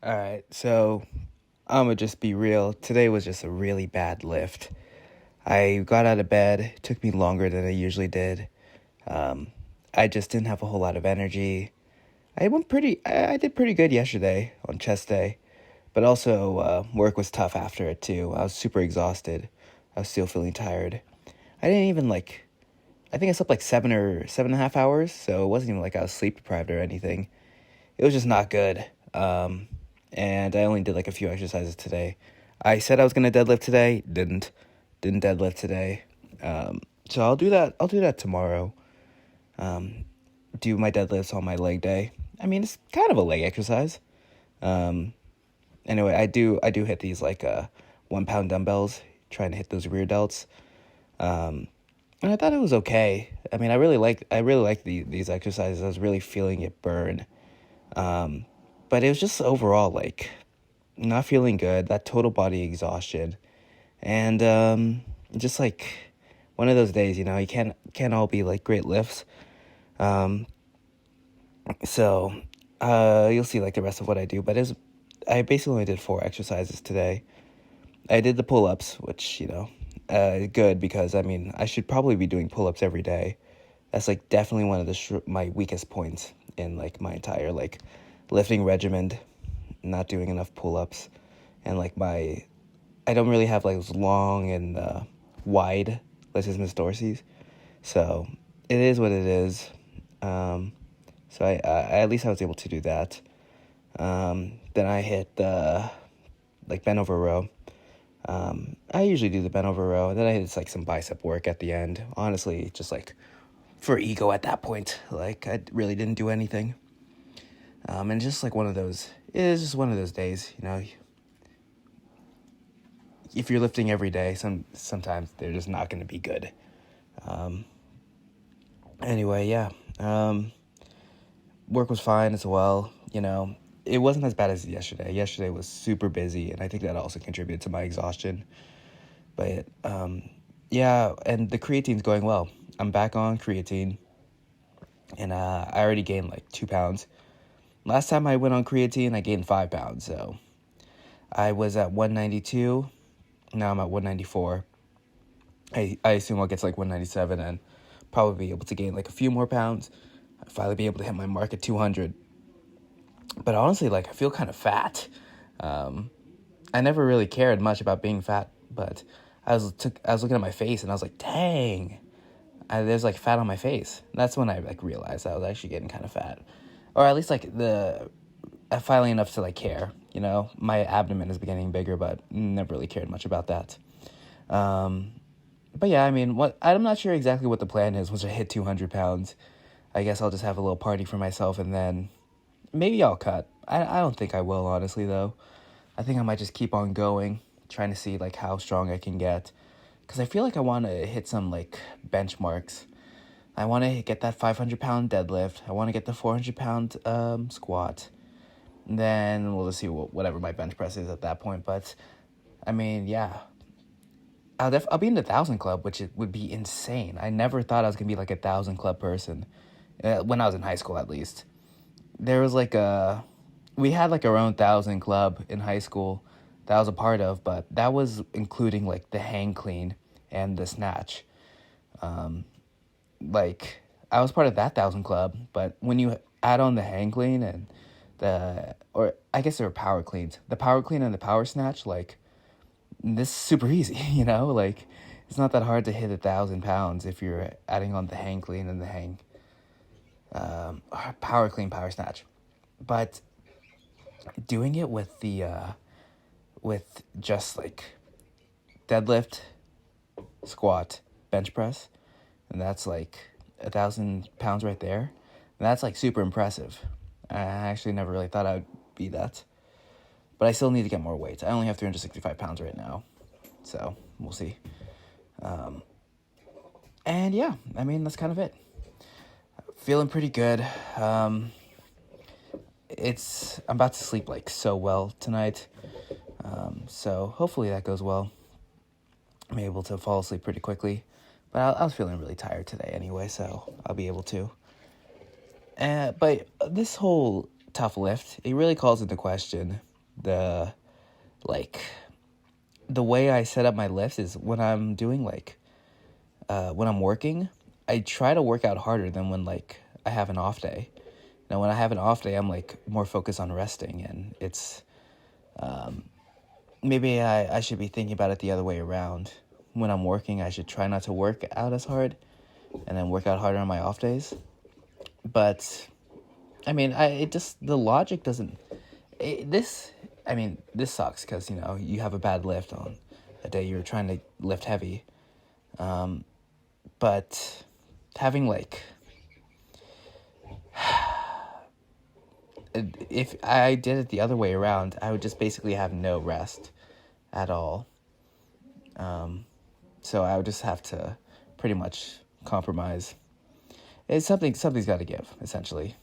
All right, so I'm gonna just be real. Today was just a really bad lift. I got out of bed. It took me longer than I usually did. Um, I just didn't have a whole lot of energy. I did pretty good yesterday on chest day, but also work was tough after it too. I was super exhausted. I was still feeling tired. I didn't even like. I think I slept like 7 and a half hours, so it wasn't even like I was sleep deprived or anything. It was just not good. And I only did like a few exercises today. I said I was gonna deadlift today. Didn't deadlift today. So I'll do that. I'll do that tomorrow. Um, do my deadlifts on my leg day. I mean, it's kind of a leg exercise. Um, anyway, I do hit these like 1 pound dumbbells, trying to hit those rear delts. And I thought it was okay. I mean, I really like these exercises. I was really feeling it burn. Um, but it was just overall like not feeling good, that total body exhaustion. And just like one of those days, you can't all be like great lifts. Um, so you'll see like the rest of what I do, but I basically only did 4 exercises today. I did the pull-ups, which, good because I mean, I should probably be doing pull-ups every day. That's like definitely one of my weakest points in like my entire like lifting regimen, not doing enough pull-ups, and like I don't really have like those long and wide latissimus dorsis, so it is what it is. Um, so I at least I was able to do that. Then I hit the like bent over row. I usually do the bent over row, and then I hit like some bicep work at the end. Honestly, just like for ego at that point, like I really didn't do anything. And just like it is just one of those days. If you're lifting every day, sometimes they're just not going to be good. Um, anyway, yeah. Work was fine as well. It wasn't as bad as yesterday. Yesterday was super busy, and I think that also contributed to my exhaustion. But yeah, and the creatine's going well. I'm back on creatine, and I already gained like 2 pounds. Last time I went on creatine, I gained 5 pounds. So I was at 192. Now I'm at 194. I assume I'll get to like 197 and probably be able to gain like a few more pounds. I'll finally be able to hit my mark at 200. But honestly, like I feel kind of fat. I never really cared much about being fat, but I was looking at my face and I was like, dang, there's like fat on my face. And that's when I like realized I was actually getting kind of fat, or at least like finally enough to like care. My abdomen is getting bigger, but never really cared much about that. But yeah, I mean, I'm not sure exactly what the plan is once I hit 200 pounds. I guess I'll just have a little party for myself and then maybe I'll cut. I don't think I will, honestly, though. I think I might just keep on going, trying to see like how strong I can get. Because I feel like I want to hit some like benchmarks. I want to get that 500-pound deadlift. I want to get the 400-pound squat. And then we'll just see whatever my bench press is at that point. But, I mean, yeah. I'll be in the 1,000 club, which would be insane. I never thought I was going to be like a 1,000 club person. When I was in high school, at least. There was like we had like our own 1,000 club in high school that I was a part of, but that was including like the hang clean and the snatch. Like I was part of that 1,000 club, but when you add on the hang clean and or I guess they were power cleans, the power clean and the power snatch, like this is super easy, like it's not that hard to hit 1,000 pounds if you're adding on the hang clean and the hang power clean, power snatch. But doing it with with just like deadlift, squat, bench press, and that's like 1,000 pounds right there. And that's like super impressive. I actually never really thought I would be that, but I still need to get more weight. I only have 365 pounds right now, so we'll see. And yeah, I mean that's kind of it. Feeling pretty good. I'm about to sleep like so well tonight. So hopefully that goes well. I'm able to fall asleep pretty quickly, but I was feeling really tired today anyway, so I'll be able to. But this whole tough lift, it really calls into question like, the way I set up my lifts is when I'm doing, like, when I'm working, I try to work out harder than when, like, I have an off day. Now, when I have an off day, I'm, like, more focused on resting, and it's, maybe I should be thinking about it the other way around. When I'm working, I should try not to work out as hard, and then work out harder on my off days. But, I mean, the logic doesn't, this sucks, because, you have a bad lift on a day you're trying to lift heavy. But having, like, if I did it the other way around, I would just basically have no rest at all. So I would just have to pretty much compromise. It's something's got to give, essentially,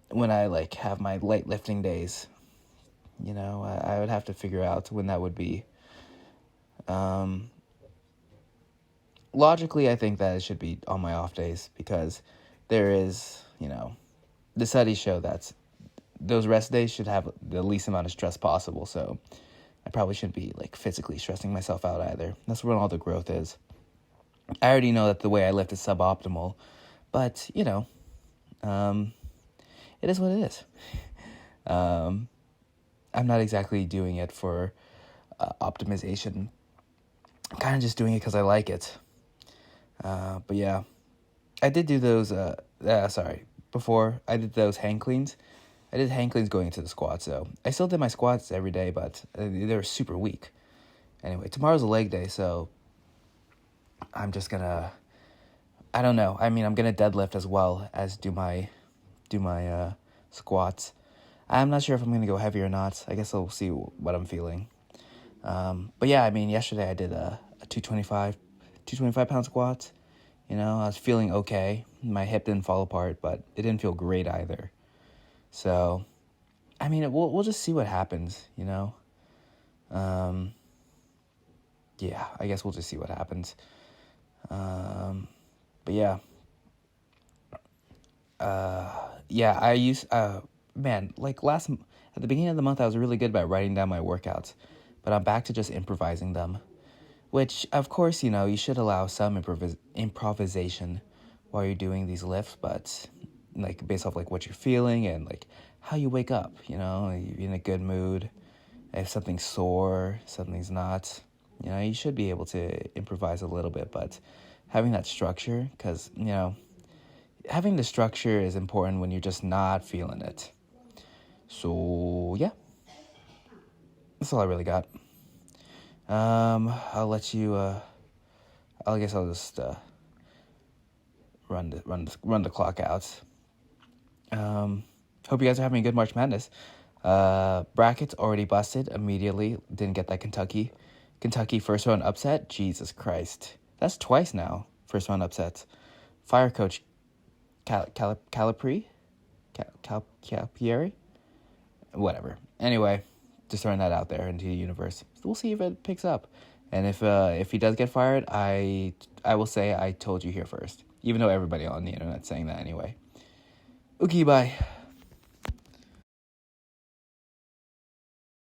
when I, like, have my light lifting days, I would have to figure out when that would be. Logically, I think that it should be on my off days, because there is, the studies show that those rest days should have the least amount of stress possible. So I probably shouldn't be, like, physically stressing myself out either. That's when all the growth is. I already know that the way I lift is suboptimal, but, it is what it is. I'm not exactly doing it for optimization. I'm kind of just doing it because I like it. But yeah, I did do those, before I did those hang cleans. I did hang cleans going into the squats, so I still did my squats every day, but they were super weak. Anyway, tomorrow's a leg day, so I'm just gonna, I don't know. I mean, I'm gonna deadlift as well as do my squats. I'm not sure if I'm gonna go heavy or not. I guess I'll see what I'm feeling. But yeah, I mean, yesterday I did a 225 pound squat. I was feeling okay. My hip didn't fall apart, but it didn't feel great either. So, I mean, we'll just see what happens, Yeah, I guess we'll just see what happens. But yeah. I used, at the beginning of the month, I was really good about writing down my workouts, but I'm back to just improvising them, which, of course, you should allow some improvisation while you're doing these lifts, but, like, based off, like, what you're feeling and, like, how you wake up, you're in a good mood. If something's sore, something's not, you should be able to improvise a little bit, but having that structure, because, having the structure is important when you're just not feeling it. So, yeah. That's all I really got. I'll let you, I guess I'll just, run the clock out. Hope you guys are having a good March Madness. Brackets already busted immediately. Didn't get that Kentucky first round upset. Jesus Christ. That's twice now. First round upsets. Fire coach Calipari? Calipari? Whatever. Anyway, just throwing that out there into the universe. We'll see if it picks up. And if he does get fired, I will say I told you here first. Even though everybody on the internet's saying that anyway. Okay, bye.